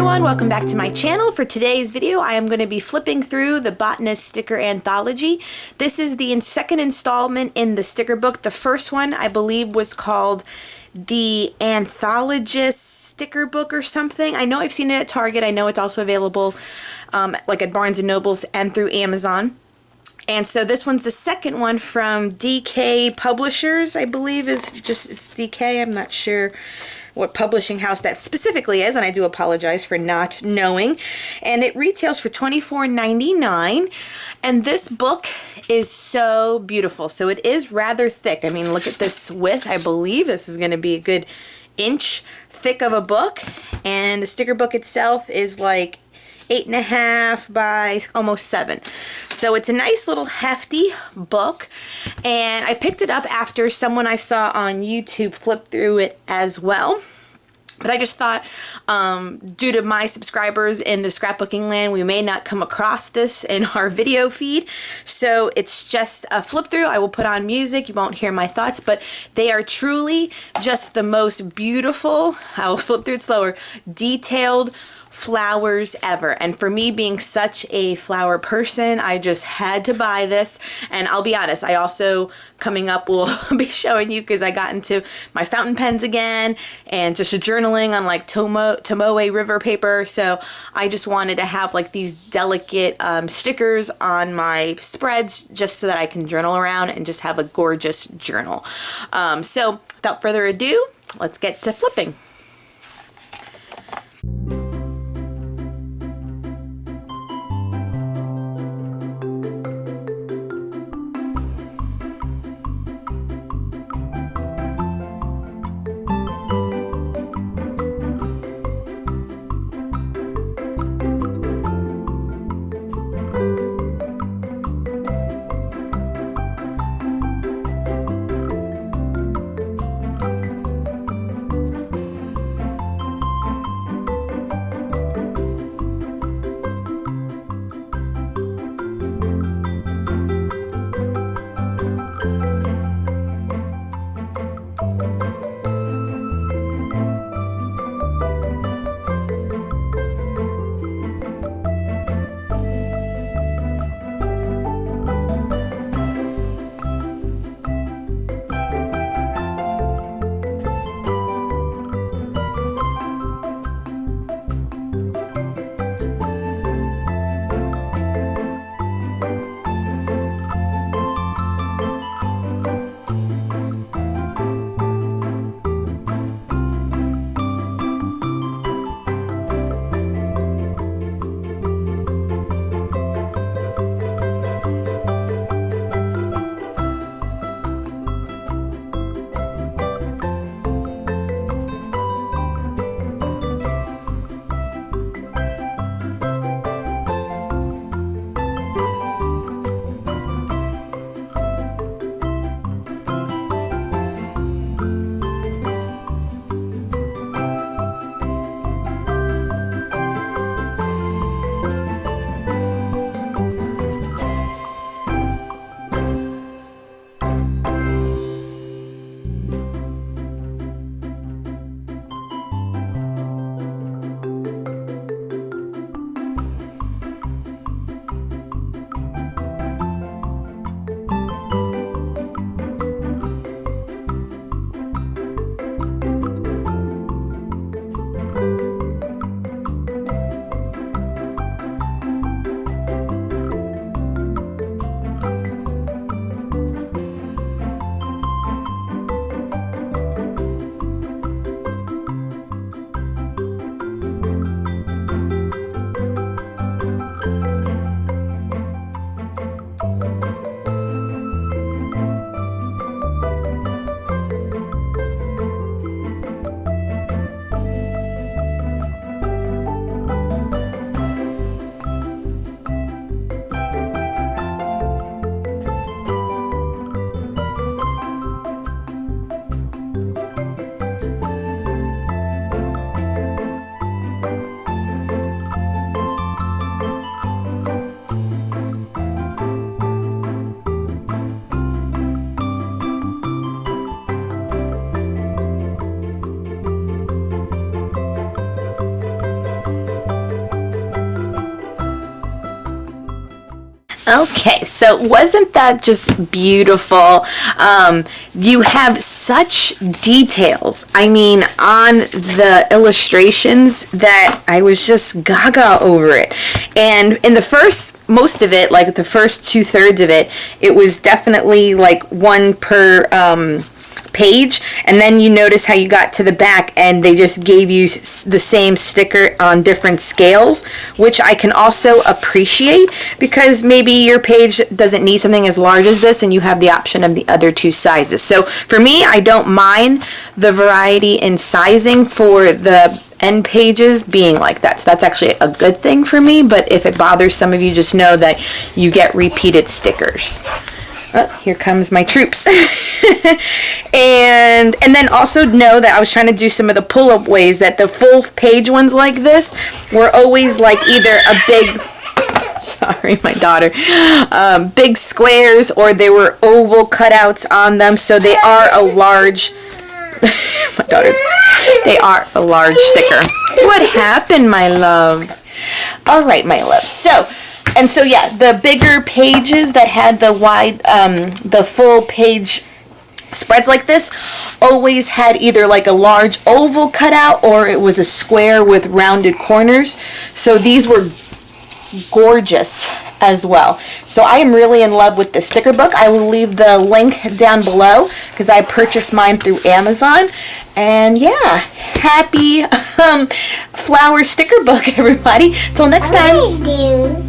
everyone, welcome back to my channel. For today's video I am going to be flipping through the Botanist sticker anthology. This is the second installment in the sticker book. The first one I believe was called the Anthologist sticker book or something. I know I've seen it at Target. I know it's also available like at Barnes & Nobles and through Amazon. And so this one's the second one from DK Publishers, I believe it's DK. I'm not sure what publishing house that specifically is, and I do apologize for not knowing. And it retails for $24.99, and this book is so beautiful. So it is rather thick. I mean, look at this width. I believe this is going to be a good inch thick of a book, and the sticker book itself is like 8.5 by almost 7. So it's a nice little hefty book, and I picked it up after someone I saw on YouTube flip through it as well. But I just thought, due to my subscribers in the scrapbooking land, we may not come across this in our video feed. So it's just a flip through. I will put on music. You won't hear my thoughts, but they are truly just the most beautiful, I'll flip through it slower, detailed flowers ever. And for me, being such a flower person, I just had to buy this. And I'll be honest, I also coming up will be showing you, because I got into my fountain pens again and just journaling on like Tomoe river paper. So I just wanted to have like these delicate stickers on my spreads just so that I can journal around and just have a gorgeous journal. So without further ado, let's get to flipping. Okay, so wasn't that just beautiful? You have such details, I mean, on the illustrations that I was just gaga over it. And in the first, most of it, like the first 2/3 of it, it was definitely like one per page, and then you notice how you got to the back and they just gave you the same sticker on different scales, which I can also appreciate, because maybe your page doesn't need something as large as this and you have the option of the other two sizes. So for me, I don't mind the variety in sizing for the end pages being like that. So that's actually a good thing for me, but if it bothers some of you, just know that you get repeated stickers. Oh, here comes my troops. and then also know that I was trying to do some of the pull-up ways, that the full page ones like this were always like either a big, sorry, my daughter, big squares, or they were oval cutouts on them, so they are a large, my daughter's, they are a large sticker. What happened, my love? All right, my love. So yeah, the bigger pages that had the wide, the full page spreads like this always had either like a large oval cutout or it was a square with rounded corners. So these were gorgeous as well. So I am really in love with the sticker book. I will leave the link down below because I purchased mine through Amazon. And yeah, happy flower sticker book, everybody. Till next time.